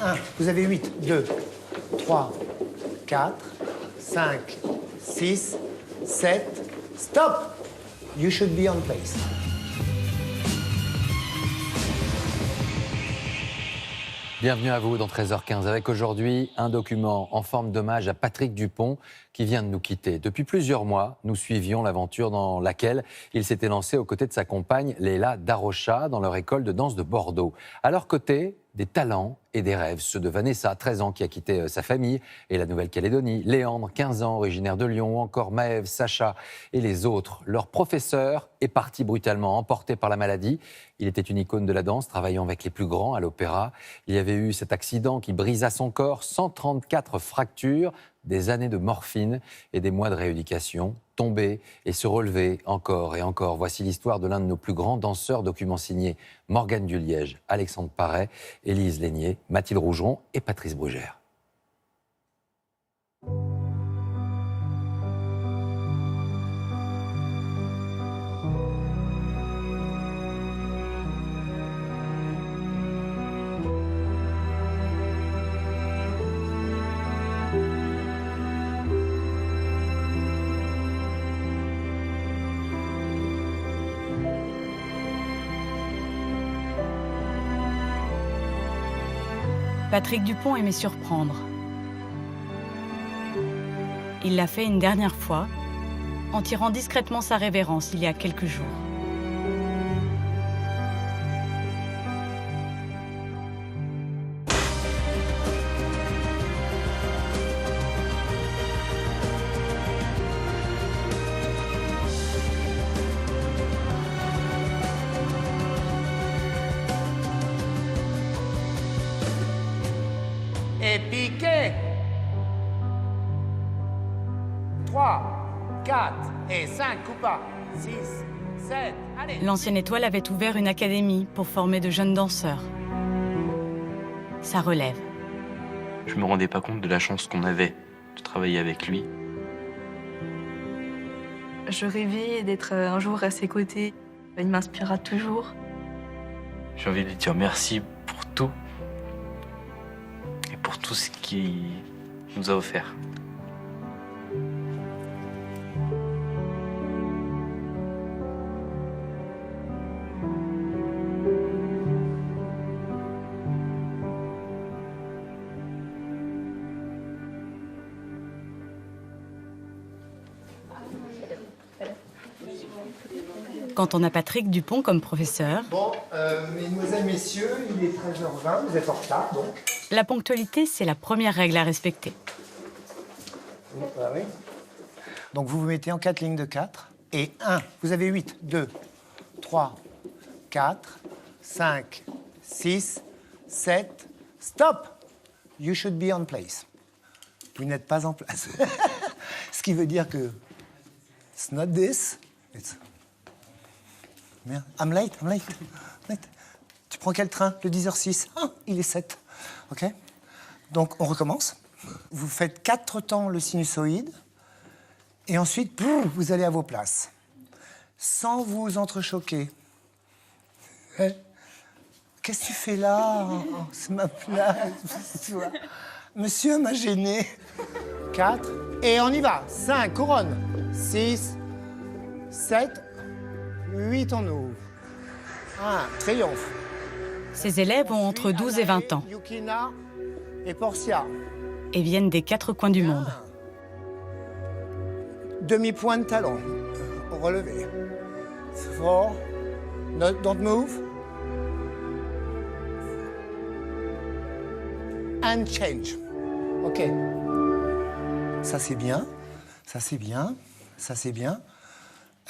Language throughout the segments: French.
1, vous avez 8, 2, 3, 4, 5, 6, 7, stop! You should be on place. Bienvenue à vous dans 13h15 avec aujourd'hui un document en forme d'hommage à Patrick Dupont qui vient de nous quitter. Depuis plusieurs mois, nous suivions l'aventure dans laquelle il s'était lancé aux côtés de sa compagne Léla Darocha dans leur école de danse de Bordeaux. À leur côté, des talents et des rêves, ceux de Vanessa, 13 ans, qui a quitté sa famille et la Nouvelle-Calédonie, Léandre, 15 ans, originaire de Lyon, ou encore Maëv, Sacha et les autres. Leur professeur est parti brutalement, emporté par la maladie. Il était une icône de la danse, travaillant avec les plus grands à l'opéra. Il y avait eu cet accident qui brisa son corps, 134 fractures, des années de morphine et des mois de rééducation. Tomber et se relever encore et encore. Voici l'histoire de l'un de nos plus grands danseurs, document signé Morgane Duliège, Alexandre Paré, Élise Lénier, Mathilde Rougeron et Patrice Brugère. Patrick Dupont aimait surprendre. Il l'a fait une dernière fois, en tirant discrètement sa révérence il y a quelques jours. Et piqué. 3, 4 et 5, ou pas. 6, 7, allez. L'ancienne étoile avait ouvert une académie pour former de jeunes danseurs. Ça relève. Je me rendais pas compte de la chance qu'on avait de travailler avec lui. Je rêvais d'être un jour à ses côtés. Il m'inspirera toujours. J'ai envie de lui dire merci pour tout. Et pour tout ce qu'il nous a offert. Quand on a Patrick Dupont comme professeur, Bon, mesdemoiselles, messieurs, il est 13h20, vous êtes en retard, donc. la ponctualité, c'est la première règle à respecter. Oui. Donc vous vous mettez en 4 lignes de 4. Et 1, vous avez 8, 2, 3, 4, 5, 6, 7, stop! You should be on place. Vous n'êtes pas en place. Ce qui veut dire que it's not this, it's... Merde. I'm late. Tu prends quel train? Le 10h06. Ah, il est 7. OK? Donc, on recommence. Vous faites 4 temps le sinusoïde. Et ensuite, vous allez à vos places. Sans vous entrechoquer. Qu'est-ce que tu fais là? Oh, c'est ma place. Monsieur m'a gêné. 4. Et on y va. 5, couronne. 6, 7, 8, on ouvre. 1, triomphe. Ces élèves ont entre 12 et 20 ans Yukina et Portia. et viennent des 4 coins du monde. Demi-point de talon. Relevé. 4. Don't move. And change. OK. Ça, c'est bien. Ça, c'est bien. Ça, c'est bien.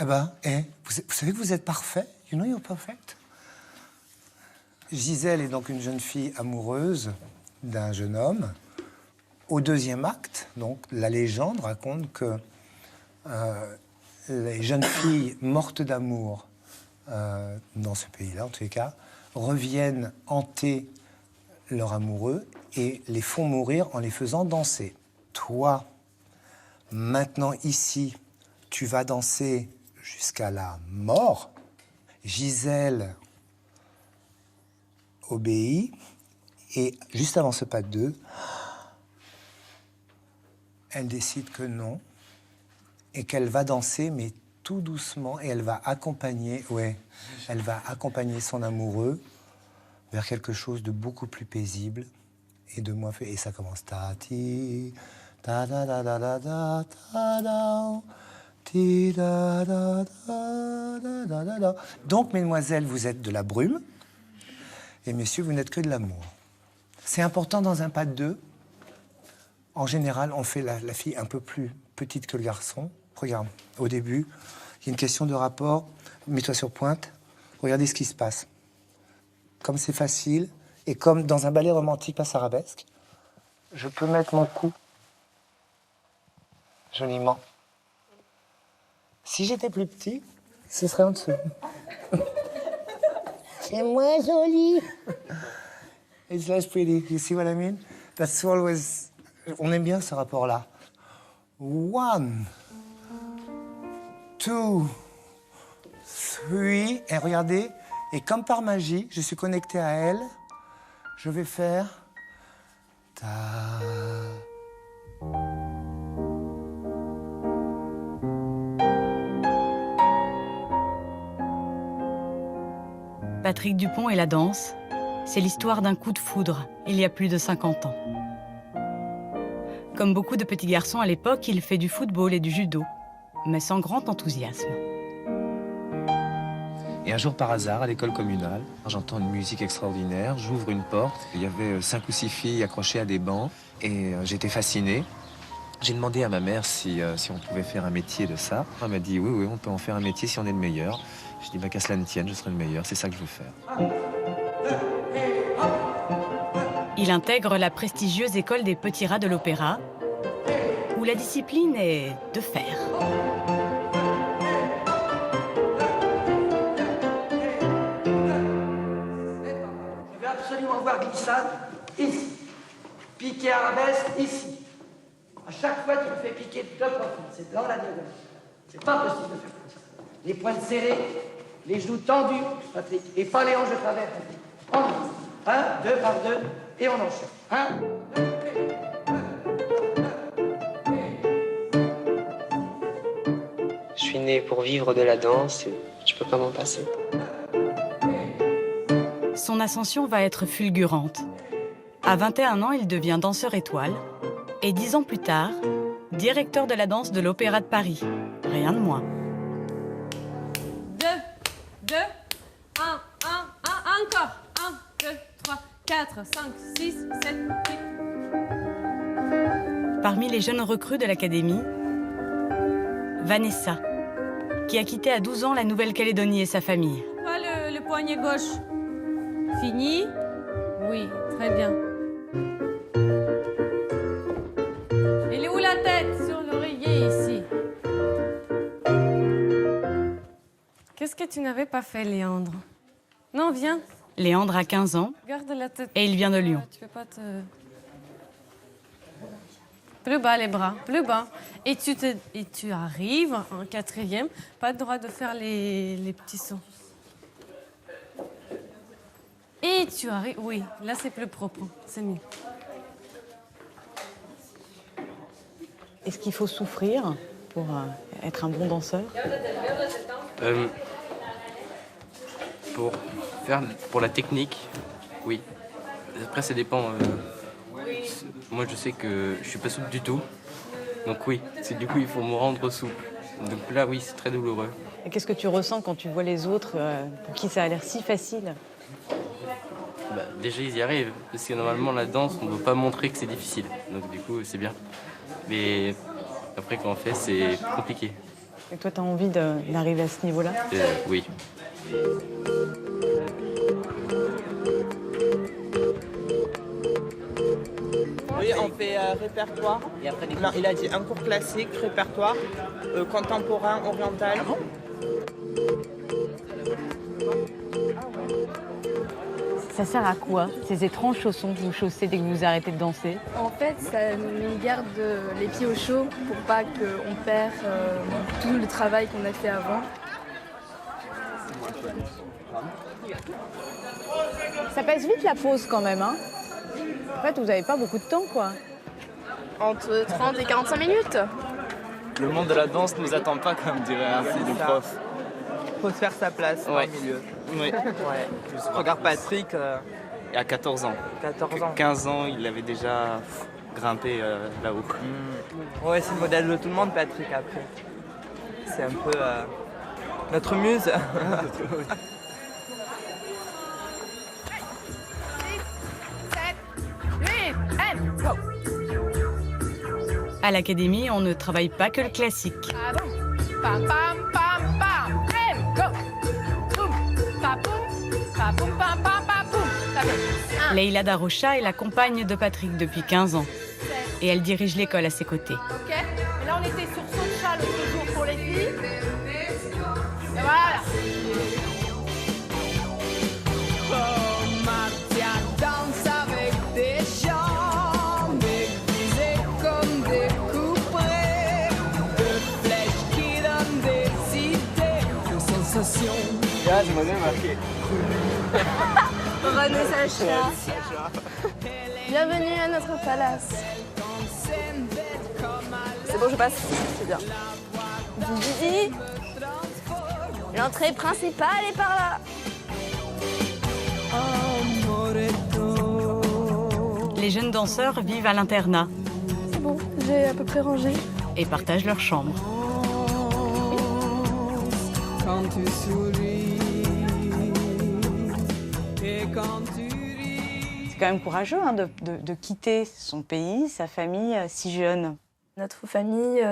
Eh ben, vous savez que vous êtes parfait? You know you're perfect. Gisèle est donc une jeune fille amoureuse d'un jeune homme. Au 2e acte, donc, la légende raconte que les jeunes filles mortes d'amour dans ce pays-là, en tous les cas, reviennent hanter leur amoureux et les font mourir en les faisant danser. Toi, maintenant ici, tu vas danser jusqu'à la mort. Gisèle obéit Et juste avant ce pas de 2, elle décide que non, et qu'elle va danser, mais tout doucement, et elle va accompagner son amoureux vers quelque chose de beaucoup plus paisible et de moins fait. Et ça commence ta ti ta da da da da da ta da ti da da da da da da. Donc, mesdemoiselles, vous êtes de la brume, et messieurs, vous n'êtes que de l'amour. C'est important dans un pas de 2. En général, on fait la fille un peu plus petite que le garçon. Regarde, au début, il y a une question de rapport. Mets-toi sur pointe. Regardez ce qui se passe. Comme c'est facile, et comme dans un ballet romantique, pas arabesque, je peux mettre mon cou joliment. Si j'étais plus petit, ce serait en dessous. C'est moins joli. It's less pretty. You see what I mean? That's always... On aime bien ce rapport-là. 1, 2, 3... Et regardez, et comme par magie, je suis connecté à elle. Je vais faire... Ta... Patrick Dupont et la danse, c'est l'histoire d'un coup de foudre, il y a plus de 50 ans. Comme beaucoup de petits garçons à l'époque, il fait du football et du judo, mais sans grand enthousiasme. Et un jour, par hasard, à l'école communale, j'entends une musique extraordinaire, j'ouvre une porte, il y avait 5 ou 6 filles accrochées à des bancs, et j'étais fasciné. J'ai demandé à ma mère si on pouvait faire un métier de ça. Elle m'a dit oui, on peut en faire un métier si on est le meilleur. Je dis qu'à cela ne tienne, je serai le meilleur, c'est ça que je veux faire. Il intègre la prestigieuse école des petits rats de l'opéra, où la discipline est de fer. Je vais absolument voir glissade ici. Piqué arabesque ici. À chaque fois, tu me fais piquer 2 profils. C'est dans la diagonale. C'est pas possible de faire comme ça. Les pointes serrées, les genoux tendus, Patrick, et pas les hanches de travers, Patrick. On glisse. 1, 2 par 2, et on enchaîne. 1, 2, Je suis né pour vivre de la danse et je peux pas m'en passer. Son ascension va être fulgurante. À 21 ans, il devient danseur étoile. Et 10 ans plus tard, directeur de la danse de l'Opéra de Paris. Rien de moins. 2, 2, 1, 1, 1, encore. 1, 2, 3, 4, 5, 6, 7, 8. Parmi les jeunes recrues de l'Académie, Vanessa, qui a quitté à 12 ans la Nouvelle-Calédonie et sa famille. Pas le poignet gauche. Fini? Oui, très bien. Elle est où la tête? Sur l'oreiller, ici. Qu'est-ce que tu n'avais pas fait, Léandre? Non, viens. Léandre a 15 ans Garde la tête. et il vient de Lyon. Tu peux pas te... Plus bas les bras, plus bas. Et tu arrives en 4e, pas le droit de faire les petits sauts. Et tu arrives, oui, là c'est plus propre, c'est mieux. Est-ce qu'il faut souffrir pour être un bon danseur? Pour la technique, oui. Après, ça dépend. Moi, je sais que je suis pas souple du tout. Donc oui, du coup, il faut me rendre souple. Donc là, oui, c'est très douloureux. Et qu'est-ce que tu ressens quand tu vois les autres pour qui ça a l'air si facile? Déjà, ils y arrivent. Parce que normalement, la danse, on ne doit pas montrer que c'est difficile. Donc du coup, c'est bien. Mais après, quand on fait, c'est compliqué. Et toi, tu as envie d'arriver à ce niveau-là? Oui. Oui, on fait répertoire. Non, il a dit un cours classique, répertoire, contemporain, oriental. Ça sert à quoi, ces étranges chaussons que vous chaussez dès que vous arrêtez de danser? En fait, ça nous garde les pieds au chaud pour pas qu'on perd tout le travail qu'on a fait avant. Ça passe vite la pause quand même, hein? En fait, vous n'avez pas beaucoup de temps, quoi. Entre 30 et 45 minutes. Le monde de la danse nous attend pas, comme dirait ainsi le prof. Faut se faire sa place dans le milieu. Oui. Ouais. Regarde Patrick, Il a 14 ans. 14 ans. 15 ans, il avait déjà grimpé là-haut. Ouais, c'est le modèle de tout le monde, Patrick, après. C'est un peu notre muse. À l'académie, on ne travaille pas que le classique. Pam, pam, pam, pam. And go. Boum. Pa, boum. Pa, boum, pam, pam, pam, boum. Ça fait 1. Leïla Darocha est la compagne de Patrick depuis 15 ans. Et elle dirige l'école à ses côtés. Ok. Et là, on était sur saut de chat l'autre jour pour les filles. Et voilà. Danse avec des jambes aiguisées comme des couperets, de flèches qui donnent des idées, de sensations. Ah, j'aimerais bien marquer. René Sacha. Bienvenue à notre palace. C'est bon, je passe. C'est bien. Didi. L'entrée principale est par là. Les jeunes danseurs vivent à l'internat C'est bon, j'ai à peu près rangé. et partagent leur chambre. Quand tu souris et quand tu ris. C'est quand même courageux hein, de quitter son pays, sa famille si jeune. Notre famille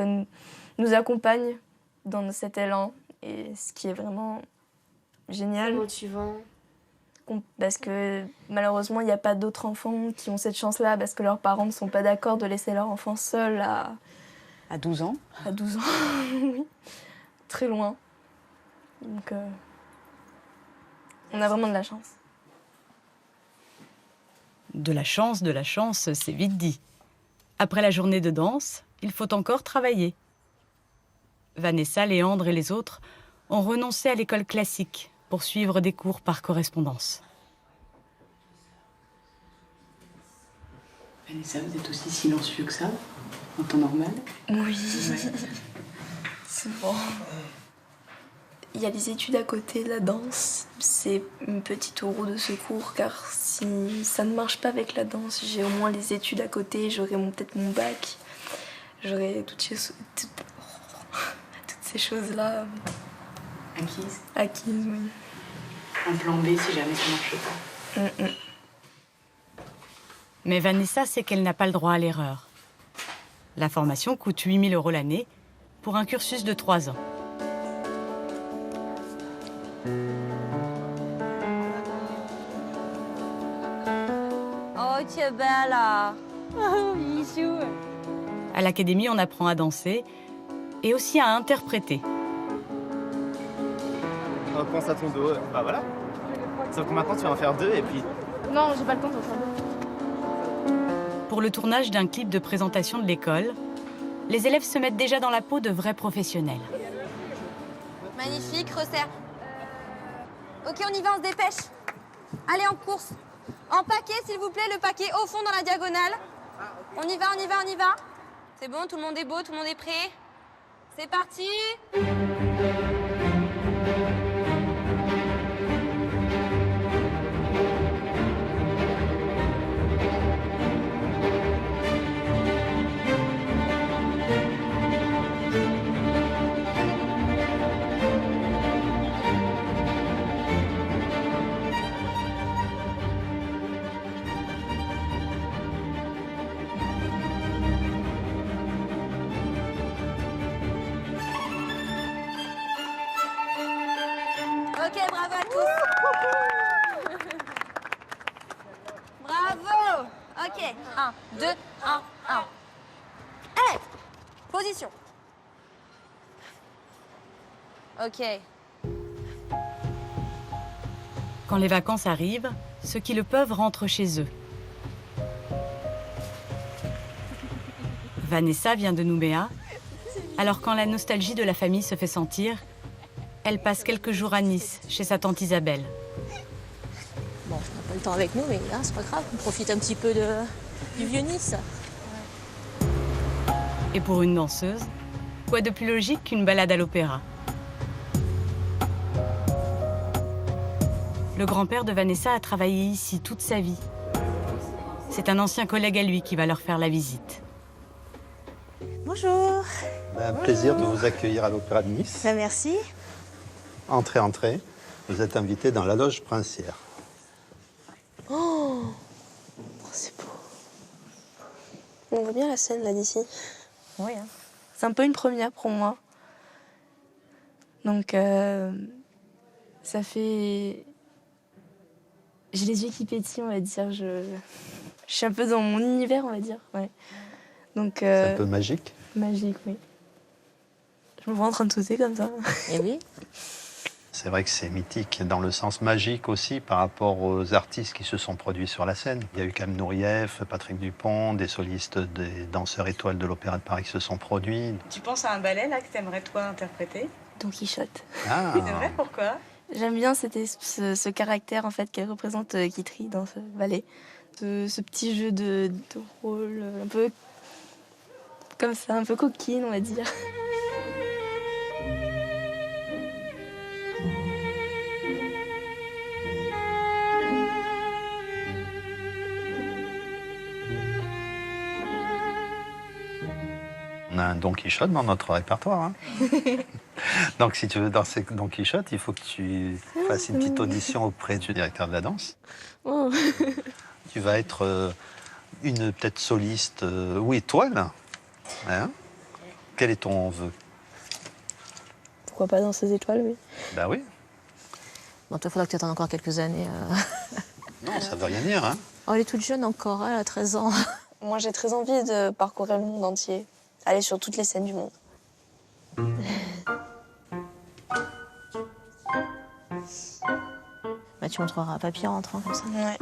nous accompagne dans cet élan. Et ce qui est vraiment génial. Motivant. Parce que malheureusement, il n'y a pas d'autres enfants qui ont cette chance-là parce que leurs parents ne sont pas d'accord de laisser leur enfant seul à 12 ans. À 12 ans, oui. Très loin. Donc, on a vraiment de la chance. De la chance, c'est vite dit. Après la journée de danse, il faut encore travailler. Vanessa, Léandre et les autres ont renoncé à l'école classique pour suivre des cours par correspondance. Vanessa, vous êtes aussi silencieux que ça, en temps normal? Oui. C'est bon. Il y a les études à côté, la danse. C'est une petite roue de secours, car si ça ne marche pas avec la danse, j'ai au moins les études à côté, j'aurai peut-être mon bac, j'aurai toutes ces choses-là. Acquises, oui. Un plan B si jamais ça ne marche pas. Mais Vanessa sait qu'elle n'a pas le droit à l'erreur. La formation coûte 8 000 € l'année pour un cursus de 3 ans. Oh, que bella! Oh, bisous! À l'académie, on apprend à danser et aussi à interpréter. Pense à ton dos, bah voilà. Sauf que maintenant tu vas en faire 2 et puis... Non, j'ai pas le temps de faire 2. Pour le tournage d'un clip de présentation de l'école, les élèves se mettent déjà dans la peau de vrais professionnels. Magnifique, resserre. Ok, on y va, on se dépêche. Allez, en course. En paquet, s'il vous plaît, le paquet au fond dans la diagonale. On y va, on y va, on y va. C'est bon, tout le monde est beau, tout le monde est prêt. C'est parti. Ok, bravo à tous. Bravo. Ok, 1, 2, 1, 1. Allez, position. Ok. Quand les vacances arrivent, ceux qui le peuvent rentrent chez eux. Vanessa vient de Nouméa, alors quand la nostalgie de la famille se fait sentir, elle passe quelques jours à Nice, chez sa tante Isabelle. Bon, on n'a pas le temps avec nous, mais là, c'est pas grave. On profite un petit peu du Vieux-Nice. Et pour une danseuse, quoi de plus logique qu'une balade à l'opéra? Le grand-père de Vanessa a travaillé ici toute sa vie. C'est un ancien collègue à lui qui va leur faire la visite. Bonjour. Un plaisir de vous accueillir à l'Opéra de Nice. Ben, merci. Entrez, entrez. Vous êtes invité dans la loge princière. Oh, c'est beau. On voit bien la scène là d'ici. Oui. Hein. C'est un peu une première pour moi. Donc, ça fait... J'ai les yeux qui pétillent, on va dire. Je suis un peu dans mon univers, on va dire. Ouais. Donc, C'est un peu magique. Magique, oui. Je me vois en train de sauter comme ça. Et oui. C'est vrai que c'est mythique, dans le sens magique aussi, par rapport aux artistes qui se sont produits sur la scène. Il y a eu Camille Nourieff, Patrick Dupont, des solistes, des danseurs étoiles de l'Opéra de Paris qui se sont produits. Tu penses à un ballet là que t'aimerais toi interpréter? Don Quichotte. Ah. C'est vrai, pourquoi? J'aime bien ce caractère en fait qu'elle représente Guitry dans ce ballet. Ce petit jeu de rôle, un peu comme ça, un peu coquine, on va dire. On a un Don Quichotte dans notre répertoire. Hein. Donc si tu veux danser Don Quichotte, il faut que tu fasses une petite audition auprès du directeur de la danse. Oh. Tu vas être une peut-être soliste ou étoile. Hein? Quel est ton vœu? Pourquoi pas dans ces étoiles, oui. Ben oui. Bon, toi, il faudra que tu attendes encore quelques années. Non, ça veut rien dire. Hein. Oh, elle est toute jeune encore, elle a 13 ans. Moi, j'ai très envie de parcourir le monde entier, aller sur toutes les scènes du monde. Bah, tu montreras à papy en rentrant comme ça. Ouais.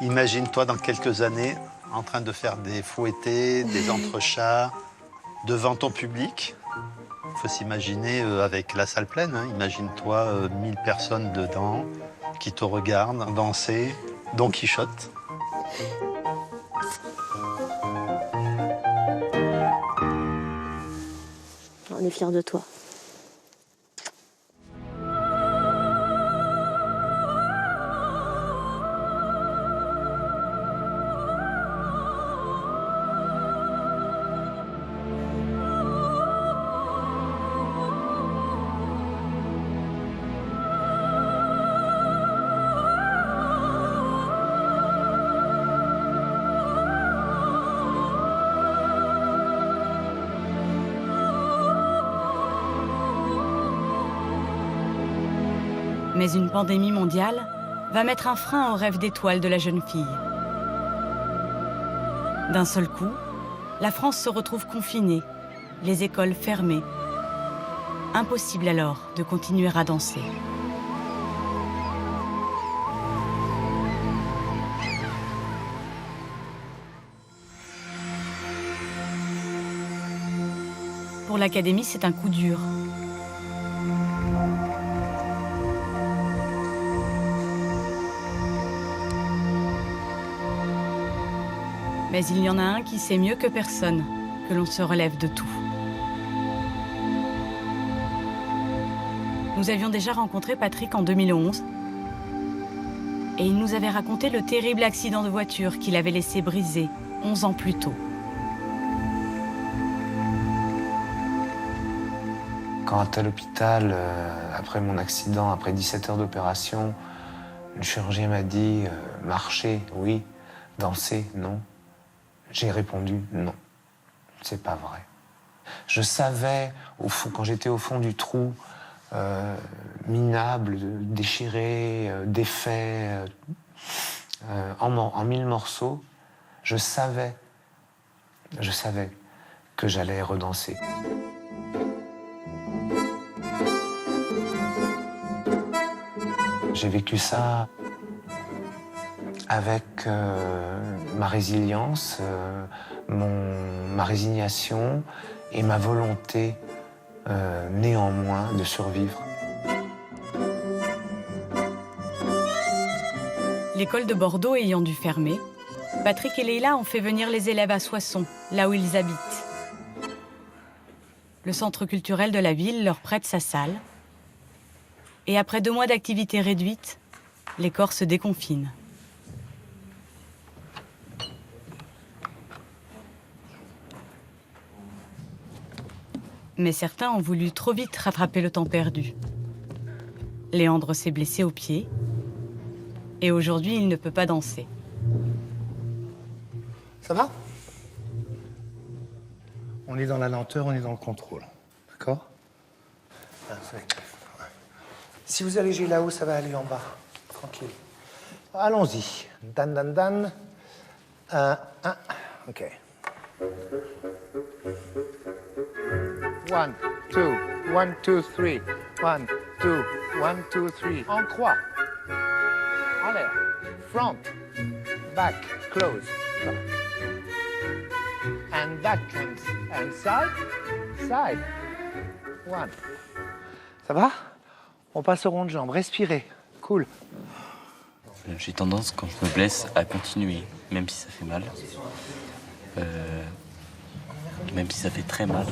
Imagine-toi dans quelques années en train de faire des fouettés, des entrechats devant ton public. Il faut s'imaginer avec la salle pleine. Hein. Imagine-toi 1000 personnes dedans qui te regardent danser Don Quichotte. On est fiers de toi. Mais une pandémie mondiale va mettre un frein au rêve d'étoile de la jeune fille. D'un seul coup, la France se retrouve confinée, les écoles fermées. Impossible alors de continuer à danser. Pour l'académie, c'est un coup dur. Mais il y en a un qui sait mieux que personne que l'on se relève de tout. Nous avions déjà rencontré Patrick en 2011 et il nous avait raconté le terrible accident de voiture qu'il avait laissé briser 11 ans plus tôt. Quand à l'hôpital, après mon accident, après 17 heures d'opération, le chirurgien m'a dit marcher, oui, danser, non. J'ai répondu non, c'est pas vrai. Je savais, au fond, quand j'étais au fond du trou, minable, déchiré, défait, en 1000 morceaux, je savais que j'allais redanser. J'ai vécu ça avec ma résilience, ma résignation et ma volonté néanmoins de survivre. L'école de Bordeaux ayant dû fermer, Patrick et Leïla ont fait venir les élèves à Soissons, là où ils habitent. Le centre culturel de la ville leur prête sa salle. Et après 2 mois d'activité réduite, les corps se déconfinent. Mais certains ont voulu trop vite rattraper le temps perdu. Léandre s'est blessé au pied et aujourd'hui il ne peut pas danser. Ça va? On est dans la lenteur, on est dans le contrôle. D'accord? Si vous allégez là-haut, ça va aller en bas. Tranquille. Allons-y. Dan, dan, dan. 1. OK. 1, 2, 1, 2, 3. 1, 2, 1, 2, 3. En croix. En l'air. Front. Back. Close. And back and side. Side. 1. Ça va? On passe au rond de jambes. Respirez. Cool. J'ai tendance, quand je me blesse, à continuer, même si ça fait mal. Même si ça fait très mal.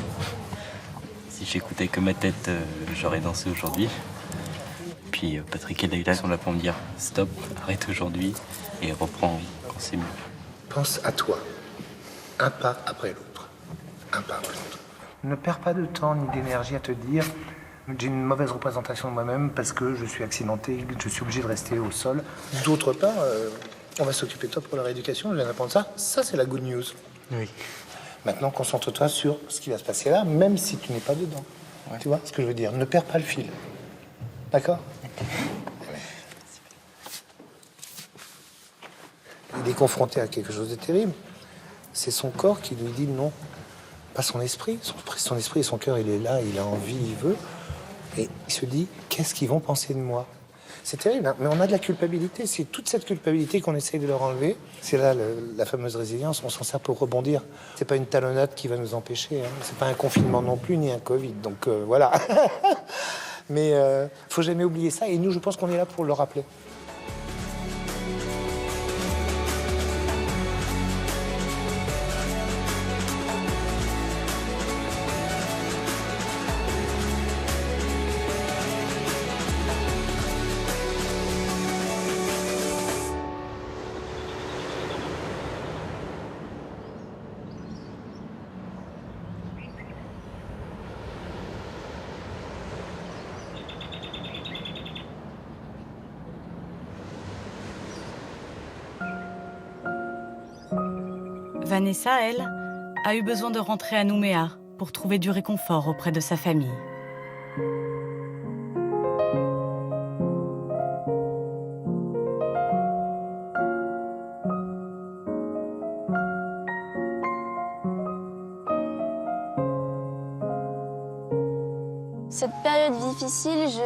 Si j'écoutais que ma tête, j'aurais dansé aujourd'hui. Puis Patrick et Leïla sont là pour me dire stop, arrête aujourd'hui et reprends quand c'est mieux. Pense à toi. Un pas après l'autre. Un pas après l'autre. Ne perds pas de temps ni d'énergie à te dire j'ai une mauvaise représentation de moi-même parce que je suis accidenté, je suis obligé de rester au sol. D'autre part, on va s'occuper de toi pour la rééducation, je viens d'apprendre ça. Ça, c'est la good news. Oui. Maintenant, concentre-toi sur ce qui va se passer là, même si tu n'es pas dedans. Ouais. Tu vois ce que je veux dire? Ne perds pas le fil. D'accord? Il est confronté à quelque chose de terrible. C'est son corps qui lui dit non. Pas son esprit. Son esprit et son cœur, il est là, il a envie, il veut. Et il se dit, qu'est-ce qu'ils vont penser de moi? C'est terrible, hein, mais on a de la culpabilité. C'est toute cette culpabilité qu'on essaye de leur enlever. C'est là la fameuse résilience. On s'en sert pour rebondir. C'est pas une talonnade qui va nous empêcher. Hein. C'est pas un confinement non plus, ni un Covid. Donc voilà. Mais faut jamais oublier ça. Et nous, je pense qu'on est là pour le rappeler. Vanessa, elle, a eu besoin de rentrer à Nouméa pour trouver du réconfort auprès de sa famille. Cette période difficile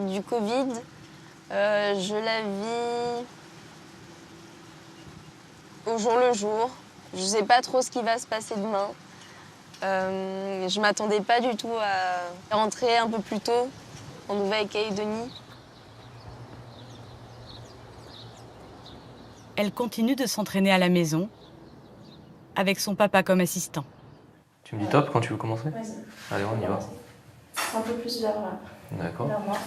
du Covid, je la vis au jour le jour. Je ne sais pas trop ce qui va se passer demain. Je ne m'attendais pas du tout à rentrer un peu plus tôt en Nouvelle-Calédonie. Elle continue de s'entraîner à la maison, avec son papa comme assistant. Tu me dis top quand tu veux commencer? Vas-y. Allez, on y va. Un peu plus vers D'accord. moi.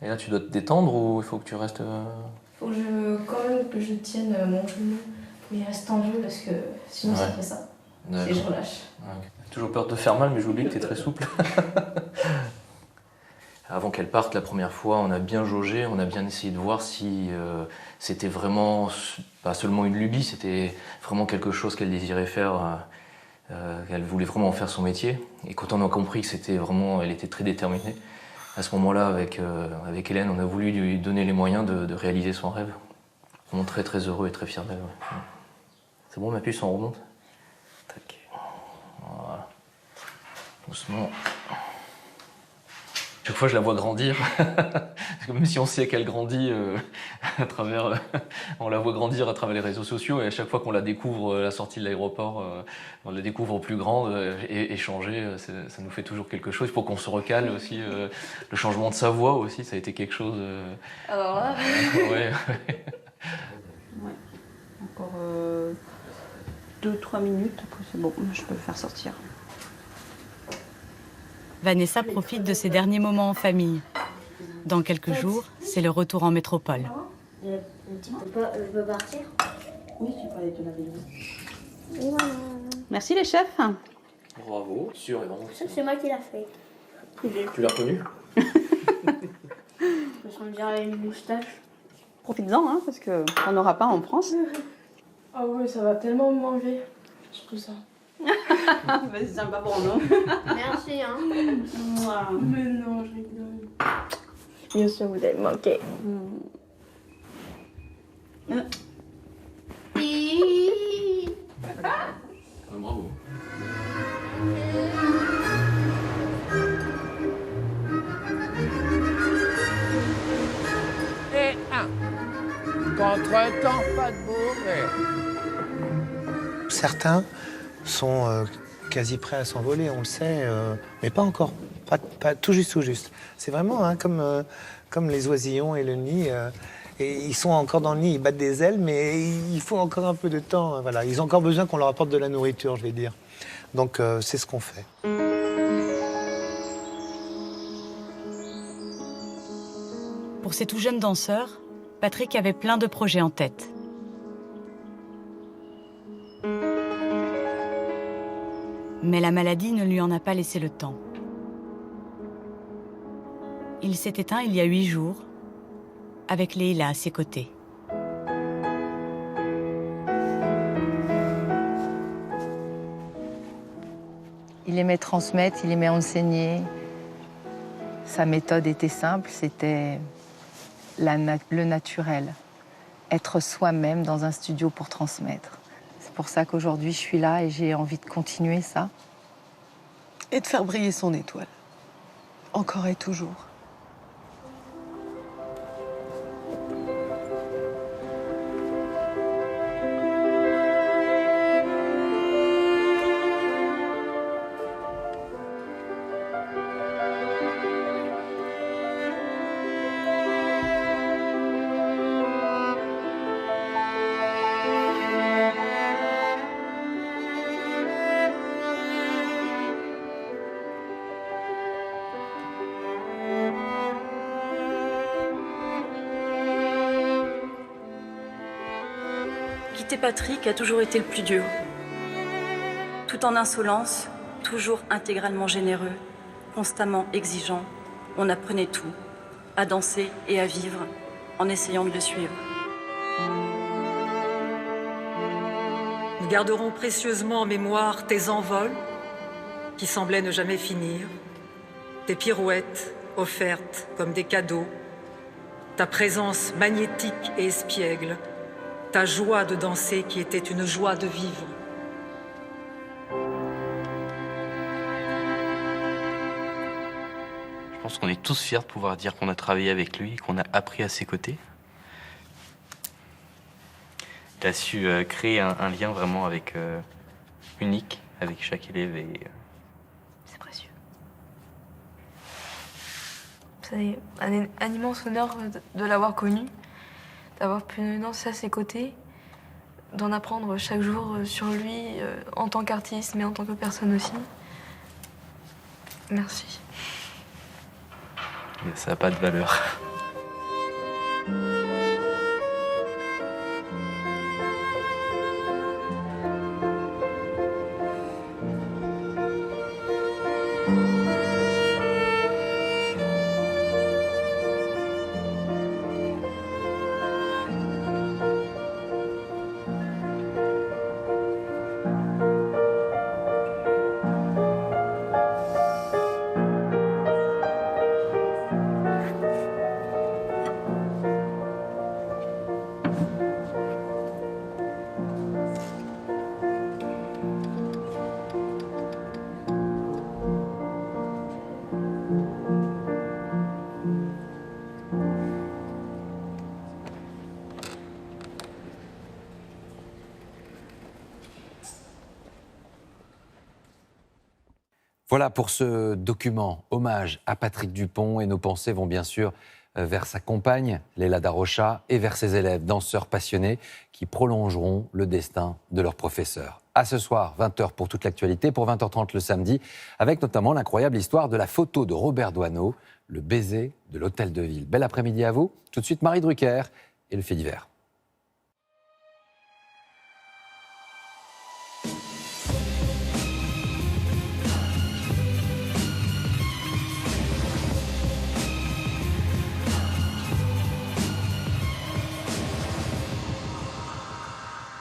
Et là, tu dois te détendre ou il faut que tu restes... Faut quand même que je tienne mon genou, mais il reste tendu parce que sinon ça fait ça. Et je relâche. Okay. Toujours peur de te faire mal, mais j'oublie que tu es très souple. Avant qu'elle parte la première fois, on a bien jaugé, on a bien essayé de voir si c'était vraiment, pas seulement une lubie, c'était vraiment quelque chose qu'elle désirait faire, qu'elle voulait vraiment en faire son métier. Et quand on a compris que c'était vraiment, elle était très déterminée, à ce moment-là, avec Hélène, on a voulu lui donner les moyens de réaliser son rêve. Vraiment très très heureux et très fiers d'elle. Ouais. C'est bon, ma puce, on remonte? Tac. Voilà. Doucement. chaque fois je la vois grandir. Même si on sait qu'elle grandit on la voit grandir à travers les réseaux sociaux, et à chaque fois qu'on la découvre à la sortie de l'aéroport, on la découvre plus grande et changée, ça nous fait toujours quelque chose. Il faut qu'on se recale aussi. Le changement de sa voix aussi, ça a été quelque chose. Alors là. Ouais. Ouais. Encore 2-3 minutes, après c'est bon, je peux le faire sortir. Vanessa profite de ses derniers moments en famille. Dans quelques jours, c'est le retour en métropole. Le petit peut partir? Oui, tu peux aller te laver les mains. Voilà. Merci les chefs. Bravo, sûr. Ça, c'est moi qui l'ai fait. Tu l'as reconnu? On dirait une moustache. Profites-en, hein, parce qu'on n'aura pas en France. Ah oui, ça va tellement me manger. Tout ça. C'est sympa pour nous. Merci, hein. Mais non, je rigole. Bien sûr, vous allez me manquer. Bravo. Et un. Contre-temps, pas de bourrée. Certains sont quasi prêts à s'envoler, on le sait, mais pas encore. Pas tout juste, tout juste. C'est vraiment hein, comme les oisillons et le nid. Et ils sont encore dans le nid, ils battent des ailes, mais il faut encore un peu de temps. Voilà. Ils ont encore besoin qu'on leur apporte de la nourriture, je vais dire. Donc c'est ce qu'on fait. Pour ces tout jeunes danseurs, Patrick avait plein de projets en tête. Mais la maladie ne lui en a pas laissé le temps. Il s'est éteint il y a 8 jours, avec Leïla à ses côtés. Il aimait transmettre, il aimait enseigner. Sa méthode était simple, c'était le naturel. Être soi-même dans un studio pour transmettre. C'est pour ça qu'aujourd'hui je suis là et j'ai envie de continuer ça. Et de faire briller son étoile. Encore et toujours. Quitter Patrick a toujours été le plus dur. Tout en insolence, toujours intégralement généreux, constamment exigeant, on apprenait tout, à danser et à vivre, en essayant de le suivre. Nous garderons précieusement en mémoire tes envols, qui semblaient ne jamais finir, tes pirouettes offertes comme des cadeaux, ta présence magnétique et espiègle, ta joie de danser qui était une joie de vivre. Je pense qu'on est tous fiers de pouvoir dire qu'on a travaillé avec lui, qu'on a appris à ses côtés. Il a su créer un lien vraiment unique avec chaque élève et C'est précieux. C'est un immense honneur de l'avoir connu, d'avoir pu danser à ses côtés, d'en apprendre chaque jour sur lui en tant qu'artiste, mais en tant que personne aussi. Merci. ça n'a pas de valeur. Voilà pour ce document, hommage à Patrick Dupont, et nos pensées vont bien sûr vers sa compagne, Léla Darocha, et vers ses élèves, danseurs passionnés, qui prolongeront le destin de leur professeur. À ce soir, 20h pour toute l'actualité, pour 20h30 le samedi, avec notamment l'incroyable histoire de la photo de Robert Doisneau, le baiser de l'hôtel de ville. Bel après-midi à vous. Tout de suite, Marie Drucker et le fait divers.